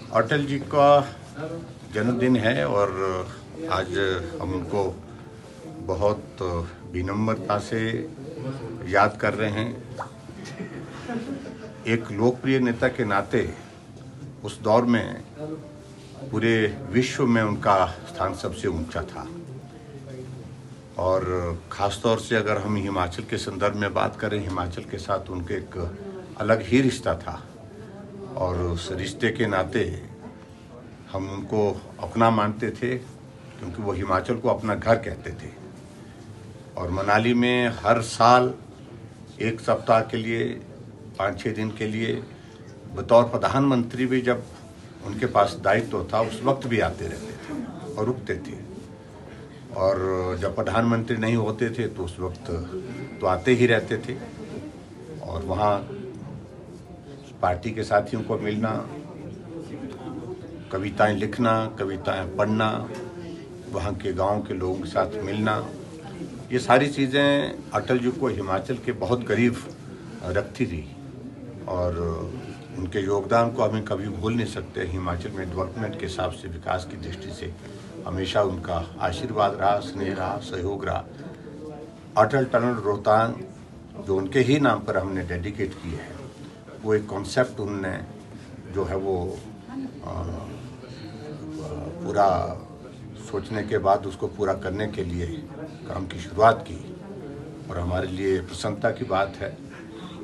अटल जी का जन्मदिन है और आज हम उनको बहुत विनम्रता से याद कर रहे हैं। एक लोकप्रिय नेता के नाते उस दौर में पूरे विश्व में उनका स्थान सबसे ऊंचा था और ख़ास तौर से अगर हम हिमाचल के संदर्भ में बात करें, हिमाचल के साथ उनके एक अलग ही रिश्ता था और उस रिश्ते के नाते हम उनको अपना मानते थे क्योंकि वो हिमाचल को अपना घर कहते थे। और मनाली में हर साल एक सप्ताह के लिए 5-6 दिन के लिए बतौर प्रधानमंत्री भी जब उनके पास दायित्व था उस वक्त भी आते रहते थे और रुकते थे। और जब प्रधानमंत्री नहीं होते थे तो उस वक्त तो आते ही रहते थे और वहाँ पार्टी के साथियों को मिलना, कविताएं लिखना, कविताएं पढ़ना, वहाँ के गांव के लोगों के साथ मिलना, ये सारी चीज़ें अटल जी को हिमाचल के बहुत करीब रखती थी और उनके योगदान को हमें कभी भूल नहीं सकते। हिमाचल में डेवलपमेंट के हिसाब से, विकास की दृष्टि से हमेशा उनका आशीर्वाद रहा, स्नेह रहा, सहयोग रहा। अटल टनल रोहतांग जो उनके ही नाम पर हमने डेडिकेट की है, वो एक कॉन्सेप्ट उन्होंने जो है वो पूरा सोचने के बाद उसको पूरा करने के लिए काम की शुरुआत की। और हमारे लिए प्रसन्नता की बात है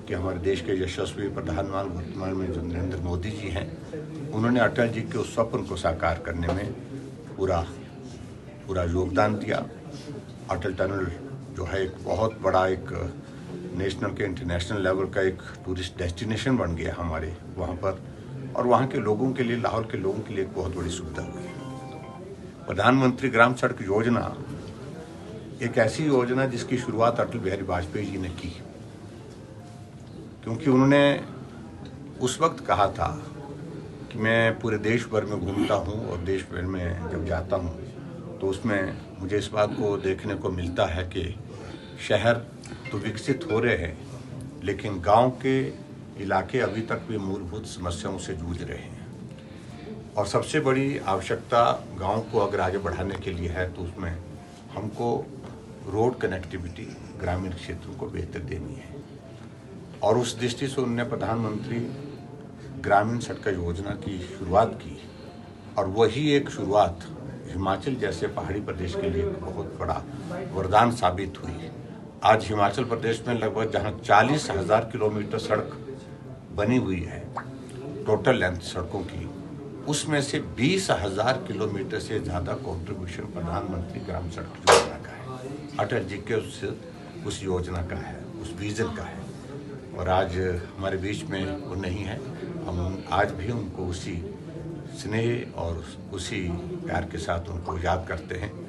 कि हमारे देश के यशस्वी प्रधानमंत्री वर्तमान में जो नरेंद्र मोदी जी हैं, उन्होंने अटल जी के उस स्वप्न को साकार करने में पूरा योगदान दिया। अटल टनल जो है एक बहुत बड़ा एक नेशनल के इंटरनेशनल लेवल का एक टूरिस्ट डेस्टिनेशन बन गया हमारे वहाँ पर, और वहाँ के लोगों के लिए, लाहौल के लोगों के लिए एक बहुत बड़ी सुविधा हुई। प्रधानमंत्री ग्राम सड़क योजना एक ऐसी योजना जिसकी शुरुआत अटल बिहारी वाजपेयी जी ने की, क्योंकि उन्होंने उस वक्त कहा था कि मैं पूरे देश भर में घूमता हूँ और देश भर में जब जाता हूँ तो उसमें मुझे इस बात को देखने को मिलता है कि शहर तो विकसित हो रहे हैं लेकिन गांव के इलाके अभी तक भी मूलभूत समस्याओं से जूझ रहे हैं। और सबसे बड़ी आवश्यकता गांव को अगर आगे बढ़ाने के लिए है तो उसमें हमको रोड कनेक्टिविटी ग्रामीण क्षेत्रों को बेहतर देनी है। और उस दृष्टि से उन्होंने प्रधानमंत्री ग्रामीण सड़क योजना की शुरुआत की और वही एक शुरुआत हिमाचल जैसे पहाड़ी प्रदेश के लिए बहुत बड़ा वरदान साबित हुई। आज हिमाचल प्रदेश में लगभग जहां 40,000 किलोमीटर सड़क बनी हुई है टोटल लेंथ सड़कों की, उसमें से 20,000 किलोमीटर से ज़्यादा कंट्रीब्यूशन प्रधानमंत्री ग्राम सड़क योजना का है, अटल जी के उस योजना का है, उस विजन का है। और आज हमारे बीच में वो नहीं है, हम आज भी उनको उसी स्नेह और उसी प्यार के साथ उनको याद करते हैं।